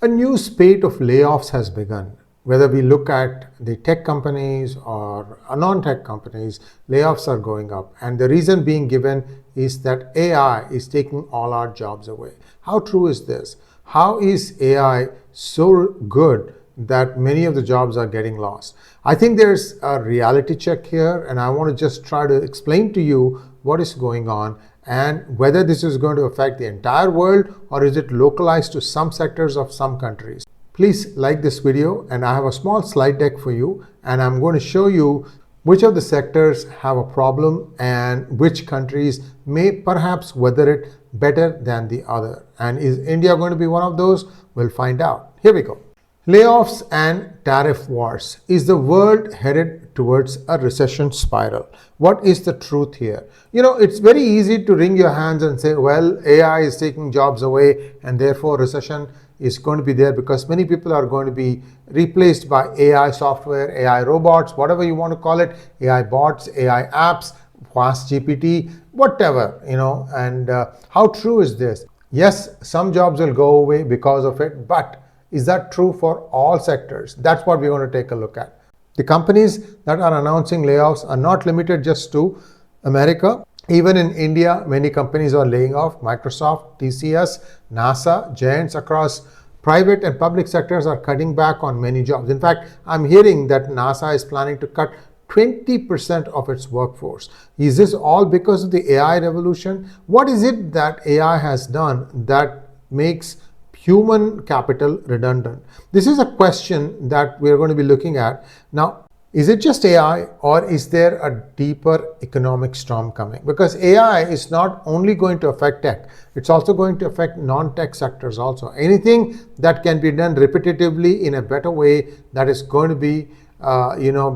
A new spate of layoffs has begun. Whether we look at the tech companies or non-tech companies, layoffs are going up. And the reason being given is that AI is taking all our jobs away. How true is this? How is AI so good that many of the jobs are getting lost? I think there's a reality check here, and I want to just try to explain to you what is going on and whether this is going to affect the entire world or is it localized to some sectors of some countries. Please like this video, and I have a small slide deck for you, and I'm going to show you which of the sectors have a problem and which countries may perhaps weather it better than the other. And is India going to be one of those? We'll find out. Here we go. Layoffs and tariff wars. Is the world headed towards a recession spiral? What is the truth here? It's very easy to wring your hands and say, well, AI is taking jobs away and therefore recession is going to be there because many people are going to be replaced by AI software, AI robots, whatever you want to call it, AI bots, AI apps, fast GPT, whatever, and how true is this? Yes, some jobs will go away because of it, but is that true for all sectors? That's what we're going to take a look at. The companies that are announcing layoffs are not limited just to America. Even in India, many companies are laying off. Microsoft, TCS, NASA, giants across private and public sectors are cutting back on many jobs. In fact, I'm hearing that NASA is planning to cut 20% of its workforce. Is this all because of the AI revolution? What is it that AI has done that makes human capital redundant? This is a question that we're going to be looking at. Now, is it just AI or is there a deeper economic storm coming? Because AI is not only going to affect tech, it's also going to affect non-tech sectors also. Anything that can be done repetitively in a better way, that is going to be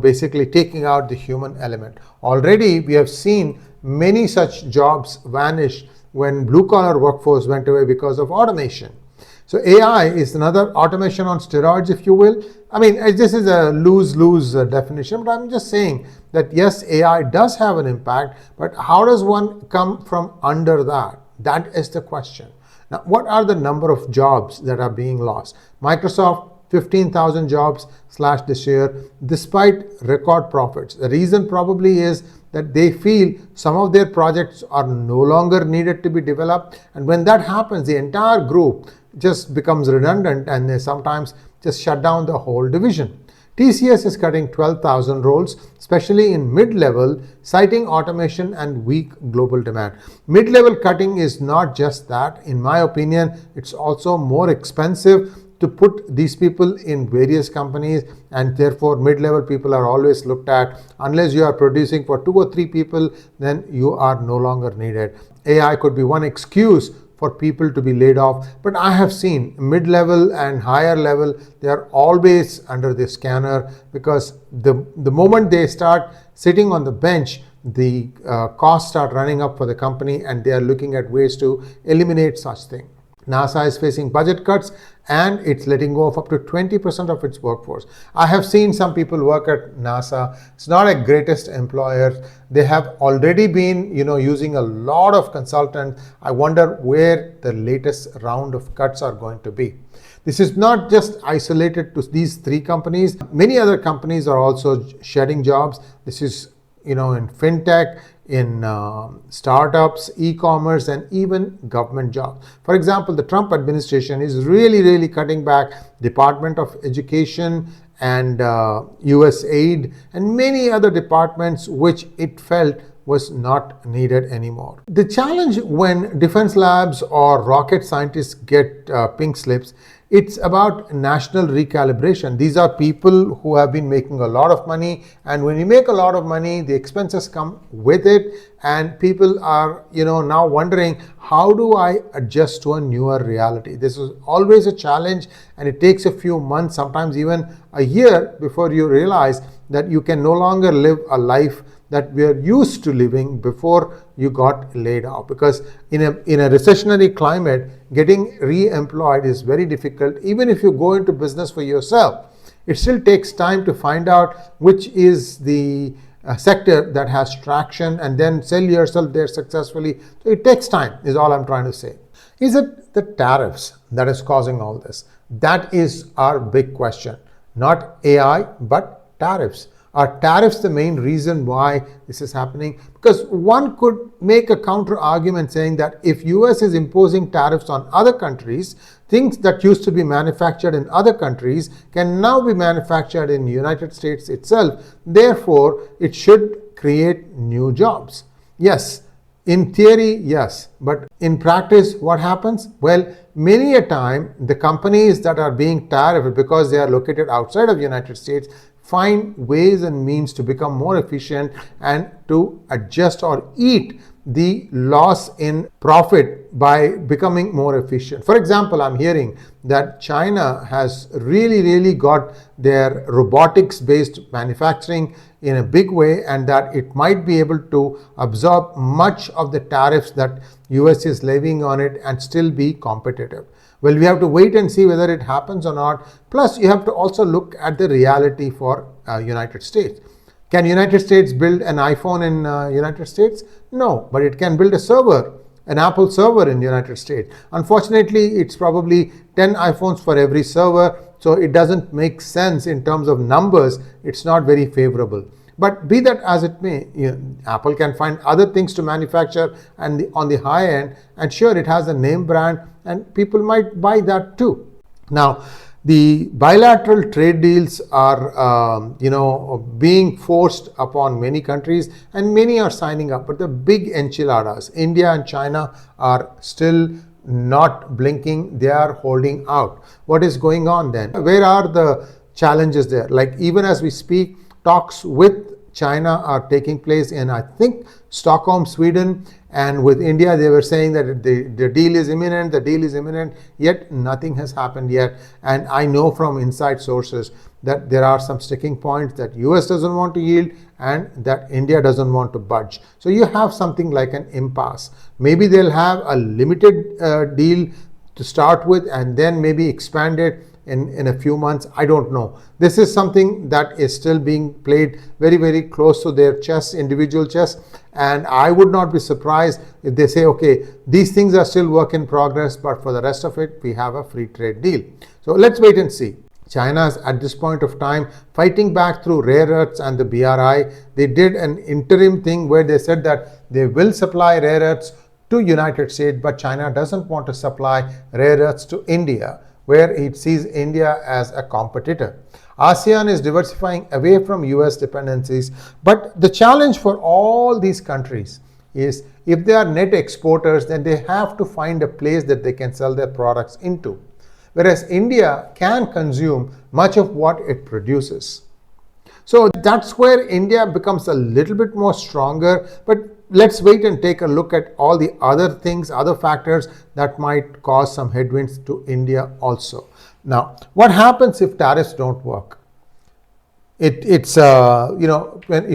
basically taking out the human element. Already we have seen many such jobs vanish when blue-collar workforce went away because of automation. So AI is another automation on steroids, if you will. I mean, this is a lose-lose definition, but I'm just saying that yes, AI does have an impact, but how does one come from under that? That is the question. Now, what are the number of jobs that are being lost? Microsoft, 15,000 jobs slashed this year, despite record profits. The reason probably is that they feel some of their projects are no longer needed to be developed. And when that happens, the entire group just becomes redundant and they sometimes just shut down the whole division. TCS is cutting 12,000 roles, especially in mid-level, citing automation and weak global demand. Mid-level cutting is not just that. In my opinion, it's also more expensive to put these people in various companies, and therefore mid-level people are always looked at. Unless you are producing for 2 or 3 people, then you are no longer needed. AI could be one excuse for people to be laid off, but I have seen mid-level and higher level, they are always under the scanner because the moment they start sitting on the bench, the costs start running up for the company and they are looking at ways to eliminate such thing. NASA is facing budget cuts and it's letting go of up to 20% of its workforce. I have seen some people work at NASA. It's not a greatest employer. They have already been, using a lot of consultants. I wonder where the latest round of cuts are going to be. This is not just isolated to these 3 companies. Many other companies are also shedding jobs. This is, in fintech, in startups, e-commerce, and even government jobs. For example, the Trump administration is really cutting back Department of Education and USAID and many other departments which it felt was not needed anymore. The challenge when defense labs or rocket scientists get pink slips, it's about national recalibration. These are people who have been making a lot of money, and when you make a lot of money, the expenses come with it, and people are now wondering, how do I adjust to a newer reality? This is always a challenge, and it takes a few months, sometimes even a year, before you realize that you can no longer live a life that we are used to living before you got laid off. Because in a recessionary climate, getting re-employed is very difficult. Even if you go into business for yourself, it still takes time to find out which is the sector that has traction and then sell yourself there successfully. So it takes time, is all I'm trying to say. Is it the tariffs that is causing all this? That is our big question. Not AI, but tariffs. Are tariffs the main reason why this is happening? Because one could make a counter argument saying that if US is imposing tariffs on other countries, things that used to be manufactured in other countries can now be manufactured in the United States itself. Therefore, it should create new jobs. Yes, in theory, yes, but in practice, what happens? Well, many a time, the companies that are being tariffed because they are located outside of the United States find ways and means to become more efficient and to adjust or eat the loss in profit by becoming more efficient. For example, I'm hearing that China has really got their robotics based manufacturing in a big way, and that it might be able to absorb much of the tariffs that US is levying on it and still be competitive. Well, we have to wait and see whether it happens or not. Plus, you have to also look at the reality for United States. Can United States build an iPhone in United States? No, but it can build a server, an Apple server in the United States. Unfortunately, it's probably 10 iPhones for every server, so it doesn't make sense in terms of numbers. It's not very favorable. But be that as it may, Apple can find other things to manufacture and on the high end, and sure, it has a name brand and people might buy that too. Now, the bilateral trade deals are being forced upon many countries, and many are signing up, but the big enchiladas, India and China, are still not blinking. They are holding out. What is going on then? Where are the challenges there? Like, even as we speak, talks with China are taking place in, I think, Stockholm, Sweden, and with India, they were saying that the deal is imminent, yet nothing has happened yet. And I know from inside sources that there are some sticking points that US doesn't want to yield and that India doesn't want to budge. So you have something like an impasse. Maybe they'll have a limited deal to start with and then maybe expand it in a few months. I don't know. This is something that is still being played very close to their chest, individual chest, and I would not be surprised if they say, okay, these things are still work in progress, but for the rest of it, we have a free trade deal. So let's wait and see. China is at this point of time fighting back through rare earths and the BRI. They did an interim thing where they said that they will supply rare earths to United States, but China doesn't want to supply rare earths to India, where it sees India as a competitor. ASEAN is diversifying away from US dependencies, but the challenge for all these countries is if they are net exporters, then they have to find a place that they can sell their products into. Whereas India can consume much of what it produces. So that's where India becomes a little bit more stronger, but let's wait and take a look at all the other things, other factors that might cause some headwinds to India also. Now, what happens if tariffs don't work? If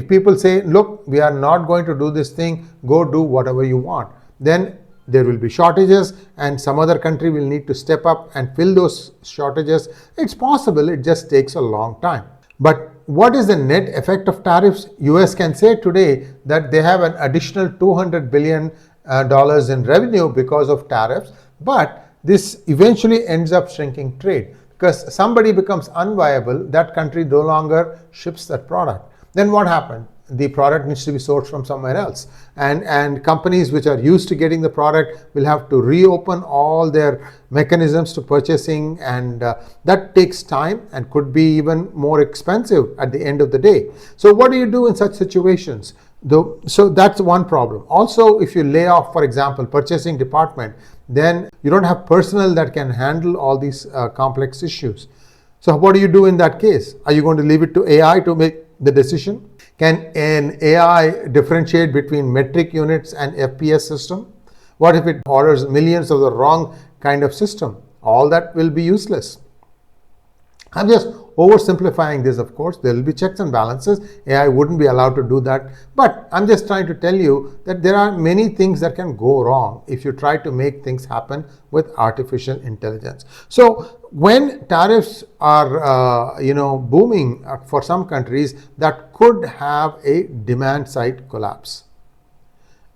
people say, look, we are not going to do this thing, go do whatever you want, then there will be shortages and some other country will need to step up and fill those shortages. It's possible, it just takes a long time. But what is the net effect of tariffs? US can say today that they have an additional $200 billion in revenue because of tariffs, but this eventually ends up shrinking trade because somebody becomes unviable, that country no longer ships that product. Then what happened? The product needs to be sourced from somewhere else. And companies which are used to getting the product will have to reopen all their mechanisms to purchasing, and that takes time and could be even more expensive at the end of the day. So what do you do in such situations? So that's one problem. Also, if you lay off, for example, purchasing department, then you don't have personnel that can handle all these complex issues. So what do you do in that case? Are you going to leave it to AI to make the decision? Can an AI differentiate between metric units and FPS system? What if it orders millions of the wrong kind of system? All that will be useless. I'm just oversimplifying this, of course. There will be checks and balances. AI wouldn't be allowed to do that. But I'm just trying to tell you that there are many things that can go wrong if you try to make things happen with artificial intelligence. So when tariffs are booming for some countries, that could have a demand side collapse.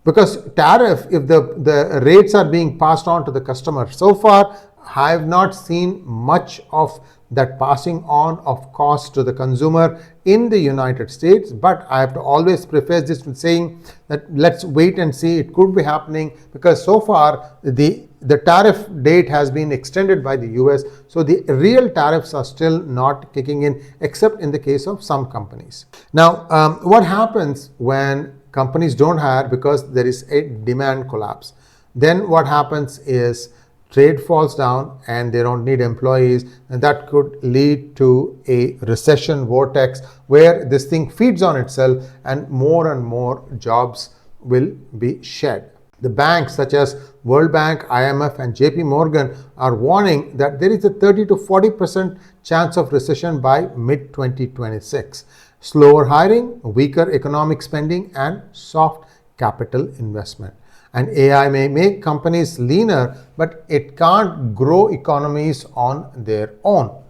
Because tariff, if the rates are being passed on to the customer, so far I have not seen much of that passing on of cost to the consumer in the United States, but I have to always preface this with saying that let's wait and see. It could be happening because so far the tariff date has been extended by the US, so the real tariffs are still not kicking in except in the case of some companies. Now, what happens when companies don't hire because there is a demand collapse? Then what happens is trade falls down and they don't need employees, and that could lead to a recession vortex where this thing feeds on itself and more jobs will be shed. The banks such as World Bank, IMF and JP Morgan are warning that there is a 30 to 40% chance of recession by mid-2026. Slower hiring, weaker economic spending and soft capital investment. And AI may make companies leaner, but it can't grow economies on their own.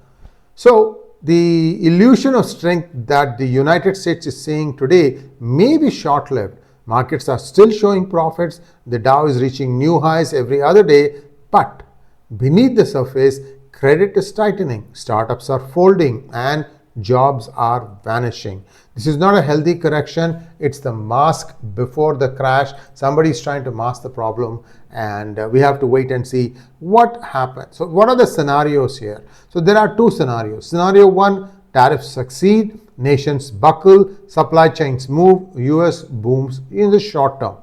So the illusion of strength that the United States is seeing today may be short-lived. Markets are still showing profits. The Dow is reaching new highs every other day, but beneath the surface, credit is tightening, startups are folding, and jobs are vanishing. This is not a healthy correction. It's the mask before the crash. Somebody is trying to mask the problem, and we have to wait and see what happens. So what are the scenarios here? So there are two scenarios. Scenario one, tariffs succeed, nations buckle, supply chains move, US booms in the short term.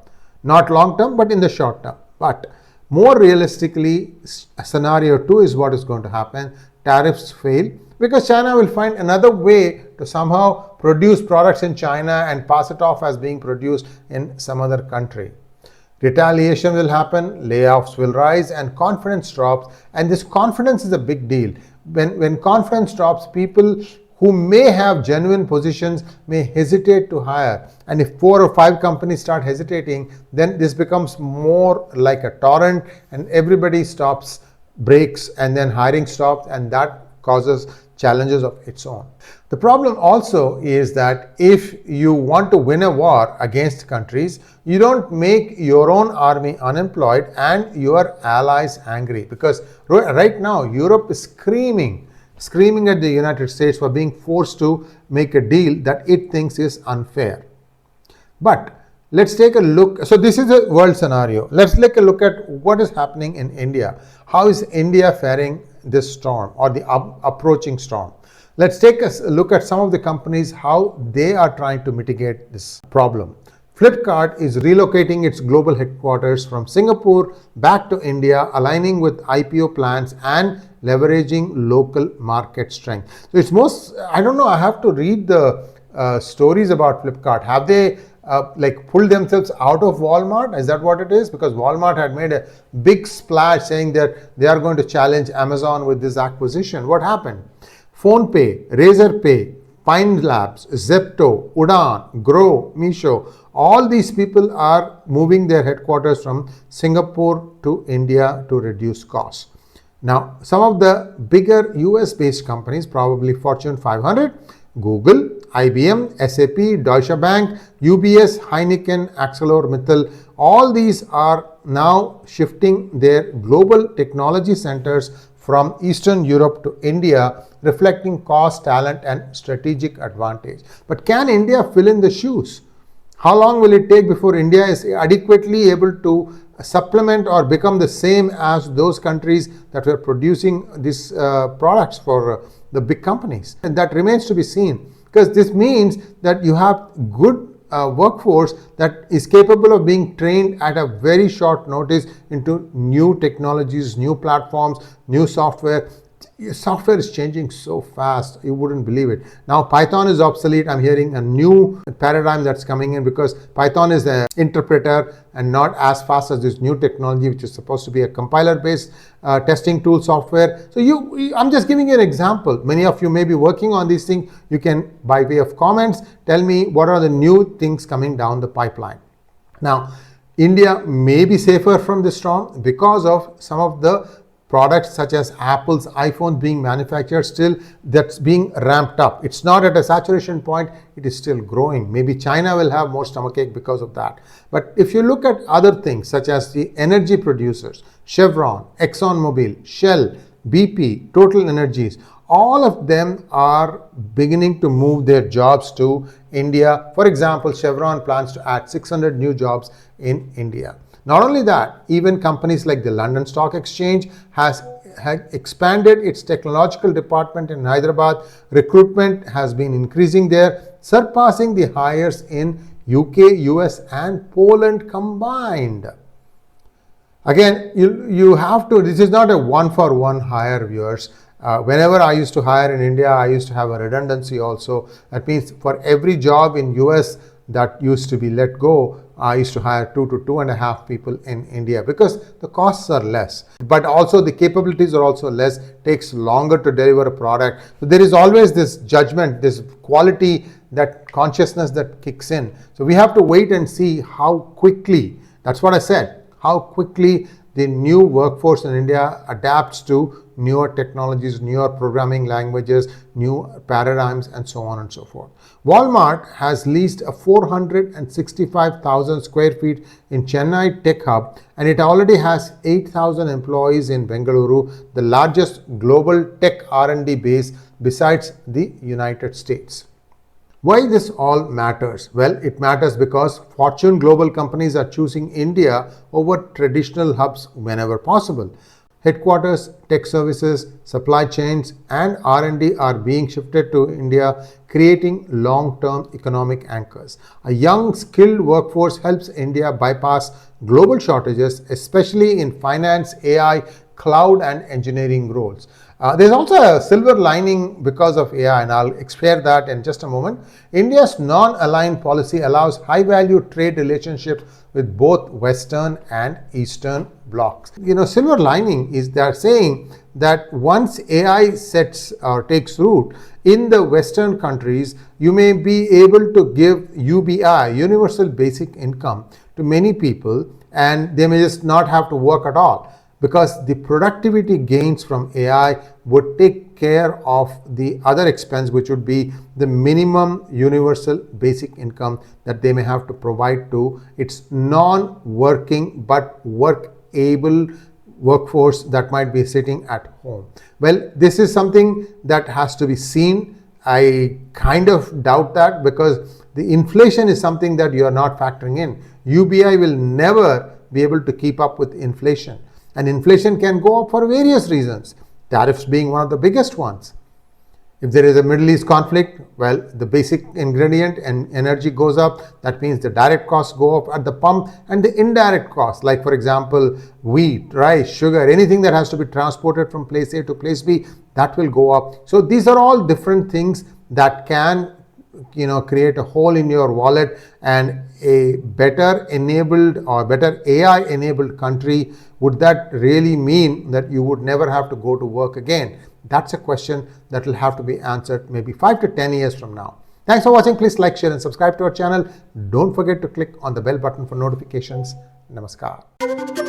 Not long term, but in the short term. But more realistically, scenario two is what is going to happen. Tariffs fail because China will find another way to somehow produce products in China and pass it off as being produced in some other country. Retaliation will happen, layoffs will rise, and confidence drops. And this confidence is a big deal. When confidence drops, people who may have genuine positions may hesitate to hire. And if 4 or 5 companies start hesitating, then this becomes more like a torrent and everybody stops, breaks, and then hiring stops, and that causes challenges of its own. The problem also is that if you want to win a war against countries, you don't make your own army unemployed and your allies angry, because right now Europe is screaming at the United States for being forced to make a deal that it thinks is unfair. But let's take a look. So this is a world scenario. Let's take a look at what is happening in India. How is India faring this storm or the approaching storm? Let's take a look at some of the companies, how they are trying to mitigate this problem. Flipkart is relocating its global headquarters from Singapore back to India, aligning with IPO plans and leveraging local market strength. So it's I don't know, I have to read the stories about Flipkart. Have they pulled themselves out of Walmart? Is that what it is? Because Walmart had made a big splash saying that they are going to challenge Amazon with this acquisition. What happened? PhonePe, Razorpay, Pine Labs, Zepto, Udaan, Grow, Meesho, all these people are moving their headquarters from Singapore to India to reduce costs. Now, some of the bigger US-based companies, probably Fortune 500, Google, IBM, SAP, Deutsche Bank, UBS, Heineken, ArcelorMittal, all these are now shifting their global technology centers from Eastern Europe to India, reflecting cost, talent, and strategic advantage. But can India fill in the shoes? How long will it take before India is adequately able to supplement or become the same as those countries that were producing these products for the big companies? And that remains to be seen, because this means that you have good workforce that is capable of being trained at a very short notice into new technologies, new platforms, new software. Software is changing so fast, you wouldn't believe it. Now Python is obsolete. I'm hearing a new paradigm that's coming in because Python is an interpreter and not as fast as this new technology, which is supposed to be a compiler-based testing tool software. So I'm just giving you an example. Many of you may be working on these things. You can, by way of comments, tell me what are the new things coming down the pipeline. Now, India may be safer from the storm because of some of the products such as Apple's iPhone being manufactured, still that's being ramped up. It's not at a saturation point, it is still growing. Maybe China will have more stomachache because of that. But if you look at other things such as the energy producers, Chevron, ExxonMobil, Shell, BP, Total Energies, all of them are beginning to move their jobs to India. For example, Chevron plans to add 600 new jobs in India. Not only that, even companies like the London Stock Exchange has expanded its technological department in Hyderabad. Recruitment has been increasing there, surpassing the hires in UK, US and Poland combined. Again, you have to, this is not a one-for-one hire, viewers. Whenever I used to hire in India, I used to have a redundancy also. That means for every job in US that used to be let go, I used to hire 2 to 2.5 people in India because the costs are less, but also the capabilities are also less, takes longer to deliver a product. So there is always this judgment, this quality, that consciousness that kicks in. So we have to wait and see how quickly, that's what I said, how quickly the new workforce in India adapts to newer technologies, newer programming languages, new paradigms, and so on and so forth. Walmart has leased a 465,000 square feet in Chennai Tech Hub, and it already has 8,000 employees in Bengaluru, the largest global tech R&D base besides the United States. Why this all matters? Well, it matters because Fortune global companies are choosing India over traditional hubs whenever possible. Headquarters, tech services, supply chains, and R&D are being shifted to India, creating long-term economic anchors. A young, skilled workforce helps India bypass global shortages, especially in finance, AI, cloud, and engineering roles. There's also a silver lining because of AI, and I'll explain that in just a moment. India's non-aligned policy allows high-value trade relationships with both Western and Eastern blocs. Silver lining is they're saying that once AI sets or takes root in the Western countries, you may be able to give UBI, Universal Basic Income, to many people, and they may just not have to work at all, because the productivity gains from AI would take care of the other expense, which would be the minimum universal basic income that they may have to provide to its non-working but work-able workforce that might be sitting at home. Well, this is something that has to be seen. I kind of doubt that, because the inflation is something that you are not factoring in. UBI will never be able to keep up with inflation. And inflation can go up for various reasons, tariffs being one of the biggest ones. If there is a Middle East conflict, well, the basic ingredient and energy goes up. That means the direct costs go up at the pump, and the indirect costs, like for example, wheat, rice, sugar, anything that has to be transported from place A to place B, that will go up. So these are all different things that can create a hole in your wallet, and a better enabled or better AI enabled country, would that really mean that you would never have to go to work again? That's a question that will have to be answered maybe 5 to 10 years from now. Thanks for watching. Please like, share and subscribe to our channel. Don't forget to click on the bell button for notifications. Namaskar.